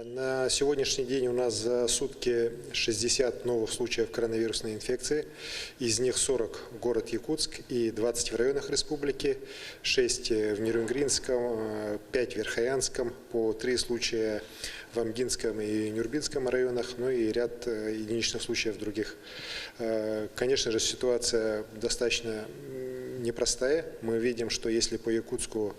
На сегодняшний день у нас за сутки 60 новых случаев коронавирусной инфекции. Из них 40 город Якутск и 20 в районах республики, 6 в Нерюнгринском, 5 в Верхоянском, по 3 случая в Амгинском и Нюрбинском районах, ну и ряд единичных случаев в других. Конечно же, ситуация достаточно непростая. Мы видим, что если по Якутску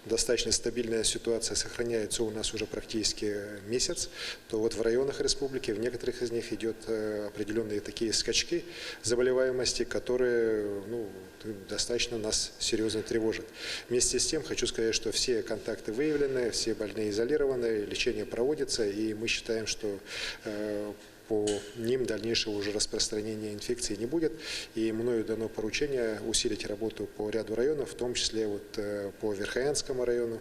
достаточно стабильная ситуация сохраняется у нас уже практически месяц, то вот в районах республики, в некоторых из них идет определенные такие скачки заболеваемости, которые достаточно нас серьезно тревожат. Вместе с тем хочу сказать, что все контакты выявлены, все больные изолированы, лечение проводится, и мы считаем, что по ним дальнейшего уже распространения инфекции не будет. И мною дано поручение усилить работу по ряду районов, в том числе по Верхоянскому району,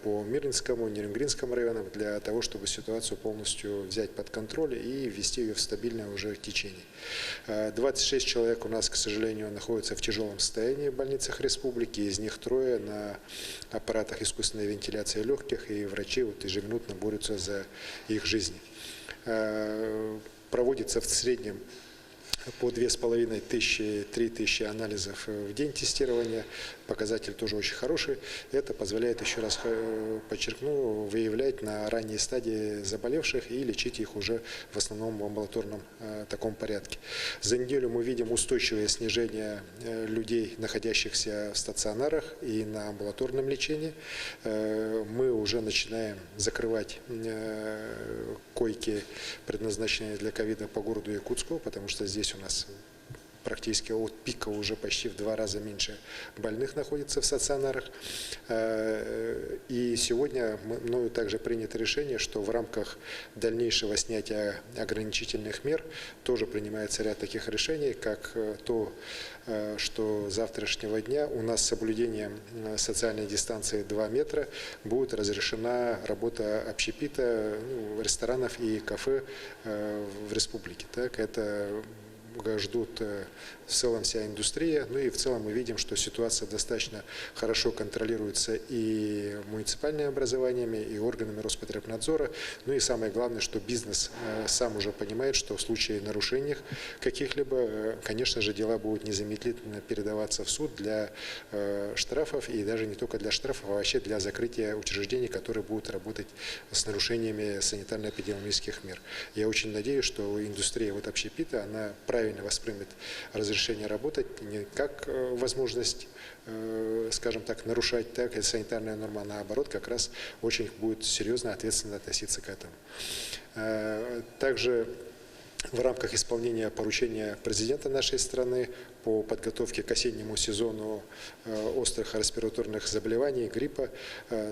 по Мирнинскому, Нерюнгринскому районам, для того, чтобы ситуацию полностью взять под контроль и ввести ее в стабильное уже течение. 26 человек у нас, к сожалению, находятся в тяжелом состоянии в больницах республики, из них 3 на аппаратах искусственной вентиляции легких, и врачи ежеминутно борются за их жизни. Проводится в среднем по 2500–3000 тысячи анализов в день тестирования. Показатель тоже очень хороший. Это позволяет, еще раз подчеркну, выявлять на ранней стадии заболевших и лечить их уже в основном в амбулаторном таком порядке. За неделю мы видим устойчивое снижение людей, находящихся в стационарах и на амбулаторном лечении. Мы уже начинаем закрывать койки, предназначенные для ковида по городу Якутску, потому что здесь у нас практически от пика уже почти в 2 раза меньше больных находится в стационарах. И сегодня мною также принято решение, что в рамках дальнейшего снятия ограничительных мер тоже принимается ряд таких решений, как то, что с завтрашнего дня у нас с соблюдением социальной дистанции 2 метра будет разрешена работа общепита, ресторанов и кафе в республике. Так, это ждут в целом вся индустрия. Ну и в целом мы видим, что ситуация достаточно хорошо контролируется и муниципальными образованиями, и органами Роспотребнадзора. Ну и самое главное, что бизнес сам уже понимает, что в случае нарушений каких-либо, конечно же, дела будут незамедлительно передаваться в суд для штрафов, и даже не только для штрафов, а вообще для закрытия учреждений, которые будут работать с нарушениями санитарно-эпидемиологических мер. Я очень надеюсь, что индустрия общепита, она правильно воспримет разрешение работать не как возможность, скажем так, нарушать так, санитарная норма, а наоборот, как раз очень будет серьезно, ответственно относиться к этому. Также в рамках исполнения поручения президента нашей страны по подготовке к осеннему сезону острых респираторных заболеваний, гриппа,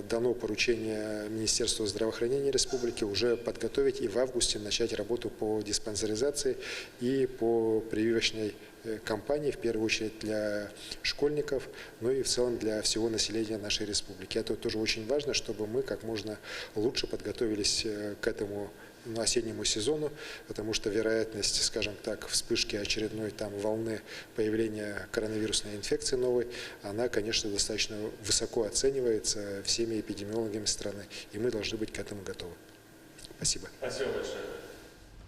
дано поручение Министерству здравоохранения республики уже подготовить и в августе начать работу по диспансеризации и по прививочной кампании, в первую очередь для школьников, но и в целом для всего населения нашей республики. Это тоже очень важно, чтобы мы как можно лучше подготовились к этому осеннему сезону, потому что вероятность, скажем так, вспышки очередной волны появления коронавирусной инфекции новой, она, конечно, достаточно высоко оценивается всеми эпидемиологами страны, и мы должны быть к этому готовы. Спасибо. Спасибо большое.